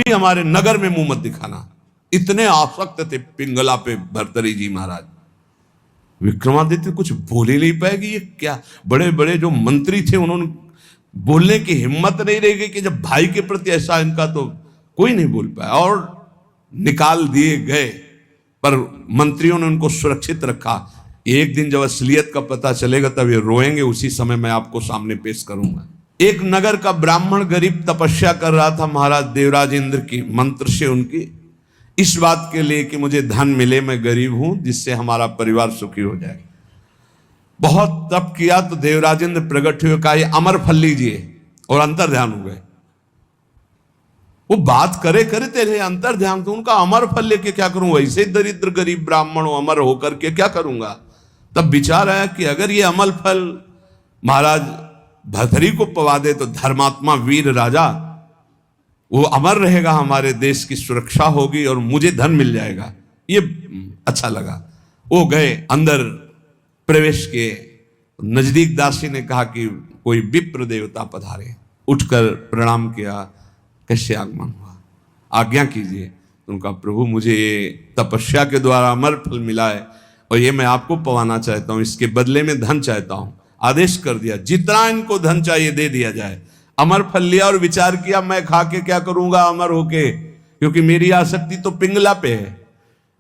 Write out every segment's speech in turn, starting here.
कभी हमारे नगर में मुंह मत दिखाना। इतने आसक्त थे पिंगला पे भर्तरी जी महाराज। विक्रमादित्य कुछ बोल ही नहीं पाए कि ये क्या। बड़े बड़े जो मंत्री थे उन्होंने बोलने की हिम्मत नहीं रह गई कि जब भाई के प्रति ऐसा इनका, तो कोई नहीं बोल पाया और निकाल दिए गए। पर मंत्रियों ने उनको सुरक्षित रखा। एक दिन जब असलियत का पता चलेगा तब ये रोएंगे, उसी समय मैं आपको सामने पेश करूंगा। एक नगर का ब्राह्मण गरीब तपस्या कर रहा था महाराज देवराज इंद्र की मंत्र से उनकी, इस बात के लिए कि मुझे धन मिले, मैं गरीब हूं, जिससे हमारा परिवार सुखी हो जाए। बहुत तप किया तो देवराजेंद्र प्रकट हुए, कहा ये अमर फल लीजिए, और अंतर ध्यान हो गए। वो बात करे करे तेरे अंतर ध्यान, तो उनका अमर फल लेके क्या करूं, वैसे दरिद्र गरीब ब्राह्मण हो, अमर होकर के क्या करूंगा। तब विचार आया कि अगर ये अमल फल महाराज भर्तरी को पवा दे तो धर्मात्मा वीर राजा वो अमर रहेगा, हमारे देश की सुरक्षा होगी और मुझे धन मिल जाएगा। ये अच्छा लगा। वो गए, अंदर प्रवेश किए। नजदीक दासी ने कहा कि कोई विप्र देवता पधारे। उठकर प्रणाम किया, कैसे आगमन हुआ, आज्ञा कीजिए। उनका प्रभु मुझे ये तपस्या के द्वारा अमर फल मिला है और ये मैं आपको पवाना चाहता हूँ, इसके बदले में धन चाहता हूँ। आदेश कर दिया जितना इनको धन चाहिए दे दिया जाए। अमर फल लिया और विचार किया मैं खा के क्या करूंगा अमर होके, क्योंकि मेरी आसक्ति तो पिंगला पे है।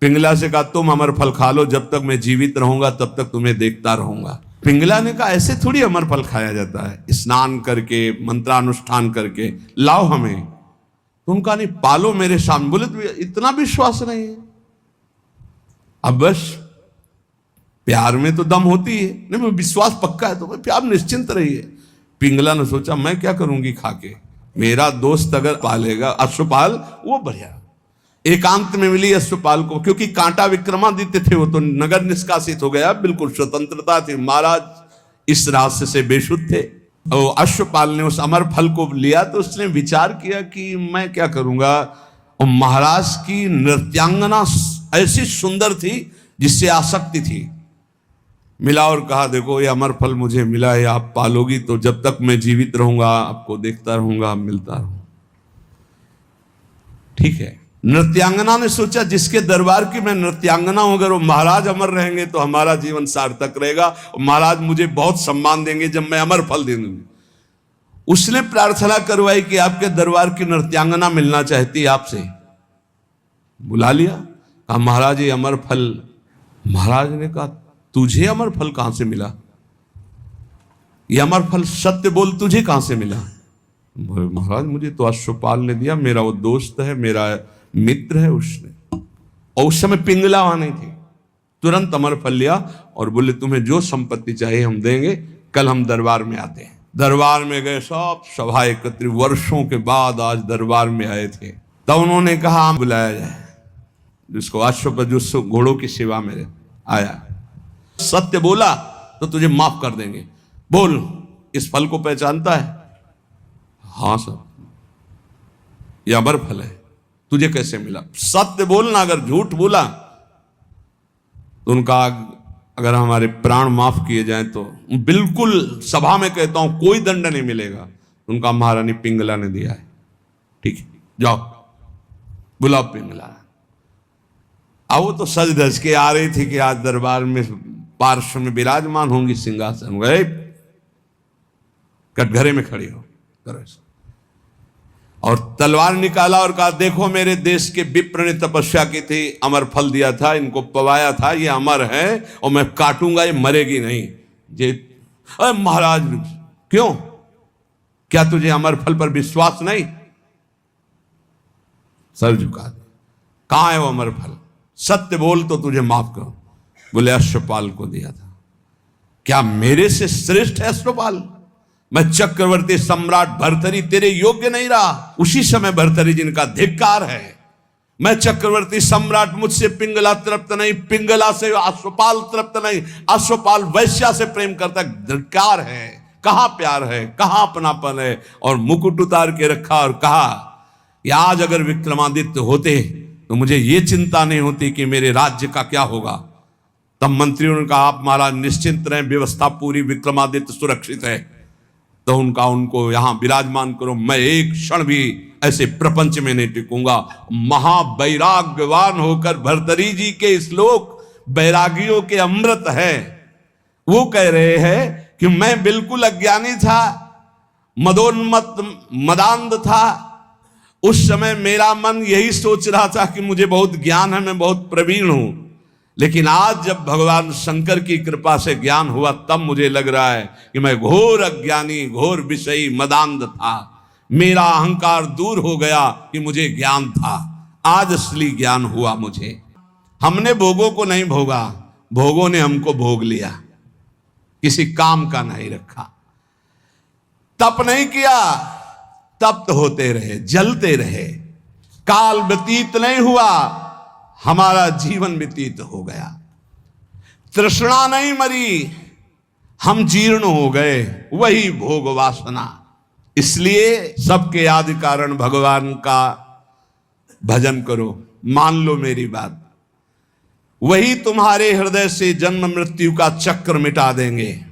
पिंगला से कहा तुम अमर फल खा लो, जब तक मैं जीवित रहूंगा तब तक तुम्हें देखता रहूंगा। पिंगला ने कहा ऐसे थोड़ी अमर फल खाया जाता है, स्नान करके मंत्रानुष्ठान करके लाओ हमें। तो उनका नहीं, पालो मेरे सामने। बोले तो इतना विश्वास नहीं है। अब बस प्यार में तो दम होती है, नहीं विश्वास पक्का है तो मैं प्यार निश्चिंत रहिए। पिंगला ने सोचा मैं क्या करूंगी खा के, मेरा दोस्त अगर पालेगा अश्वपाल वो बढ़िया। एकांत में मिली अश्वपाल को, क्योंकि कांटा विक्रमादित्य थे, वो तो नगर निष्कासित हो गया, बिल्कुल स्वतंत्रता थी। महाराज इस रास्ते से बेशुद्ध थे। और अश्वपाल ने उस अमर फल को लिया तो उसने विचार किया कि मैं क्या करूंगा। और महाराज की नृत्यांगना ऐसी सुंदर थी जिससे आसक्ति थी। मिला और कहा देखो ये अमर फल मुझे मिला है, आप पालोगी तो जब तक मैं जीवित रहूंगा आपको देखता रहूंगा, मिलता रहूंगा। ठीक है। नृत्यांगना ने सोचा जिसके दरबार की मैं नृत्यांगना हूं, अगर वो महाराज अमर रहेंगे तो हमारा जीवन सार्थक रहेगा और महाराज मुझे बहुत सम्मान देंगे जब मैं अमर फल दे दूंगी। उसने प्रार्थना करवाई कि आपके दरबार की नृत्यांगना मिलना चाहती है आपसे। बुला लिया, कहा महाराज ये अमर फल। महाराज ने कहा तुझे अमर फल कहां से मिला, ये अमर फल सत्य बोल तुझे कहां से मिला। महाराज मुझे तो अश्वपाल ने दिया, मेरा वो दोस्त है, मेरा मित्र है उसने। और उस समय पिंगला वहां नहीं थी। तुरंत अमर फल लिया और बोले तुम्हें जो संपत्ति चाहिए हम देंगे, कल हम दरबार में आते हैं। दरबार में गए, सब सभा एकत्रित, वर्षों के बाद आज दरबार में आए थे। तब उन्होंने कहा बुलाया जाए जिसको अश्वपद, जो घोड़ों की सेवा में आया। सत्य बोला तो तुझे माफ कर देंगे। बोल इस फल को पहचानता है? हाँ सर, यह अमर फल है, तुझे कैसे मिला? सत्य बोलना, अगर झूठ बोला तो उनका अगर हमारे प्राण माफ किए जाएं तो बिल्कुल सभा में कहता हूं कोई दंड नहीं मिलेगा। उनका महारानी पिंगला ने दिया है। ठीक है, जाओ बुलाओ पिंगला। अब वो तो सज धज के आ रही थी कि आज दरबार में पार्श्व में विराजमान होंगी सिंहासन। गए कटघरे में खड़ी हो करो और तलवार निकाला और कहा देखो मेरे देश के विप्र ने तपस्या की थी, अमर फल दिया था, इनको पवाया था, ये अमर है और मैं काटूंगा, ये मरेगी नहीं। ये अरे महाराज क्यों, क्या तुझे अमर फल पर विश्वास नहीं? सर झुका दे। कहां है वो अमर फल? सत्य बोल तो तुझे माफ करो। बोले अश्वपाल को दिया था। क्या मेरे से श्रेष्ठ है अश्वपाल? मैं चक्रवर्ती सम्राट भर्तरी तेरे योग्य नहीं रहा। उसी समय भर्तरी जिनका धिक्कार है। मैं चक्रवर्ती सम्राट, मुझसे पिंगला तृप्त नहीं, पिंगला से अश्वपाल तृप्त नहीं, अश्वपाल वैश्या से प्रेम करता। धिक्कार है, कहां प्यार है, कहां अपनापन है। और मुकुट उतार के रखा और कहा कि आज अगर विक्रमादित्य होते तो मुझे ये चिंता नहीं होती कि मेरे राज्य का क्या होगा। तब मंत्रियों ने कहा आप महाराज निश्चिंत रहें, व्यवस्था पूरी, विक्रमादित्य सुरक्षित है। तो उनको यहां विराजमान करो। मैं एक क्षण भी ऐसे प्रपंच में नहीं टिकूंगा। महावैराग्यवान होकर भर्तरी जी के श्लोक बैरागियों के अमृत है। वो कह रहे हैं कि मैं बिल्कुल अज्ञानी था, मदोन्मत्त मदांध था। उस समय मेरा मन यही सोच रहा था कि मुझे बहुत ज्ञान है, मैं बहुत प्रवीण हूं। लेकिन आज जब भगवान शंकर की कृपा से ज्ञान हुआ, तब मुझे लग रहा है कि मैं घोर अज्ञानी, घोर विषयी, मदांध था। मेरा अहंकार दूर हो गया कि मुझे ज्ञान था। आज असली ज्ञान हुआ मुझे। हमने भोगों को नहीं भोगा, भोगों ने हमको भोग लिया। किसी काम का नहीं रखा, तप नहीं किया, तप्त होते रहे, जलते रहे। काल व्यतीत नहीं हुआ, हमारा जीवन व्यतीत हो गया। तृष्णा नहीं मरी, हम जीर्ण हो गए, वही भोग वासना। इसलिए सबके आदि कारण भगवान का भजन करो। मान लो मेरी बात, वही तुम्हारे हृदय से जन्म मृत्यु का चक्र मिटा देंगे।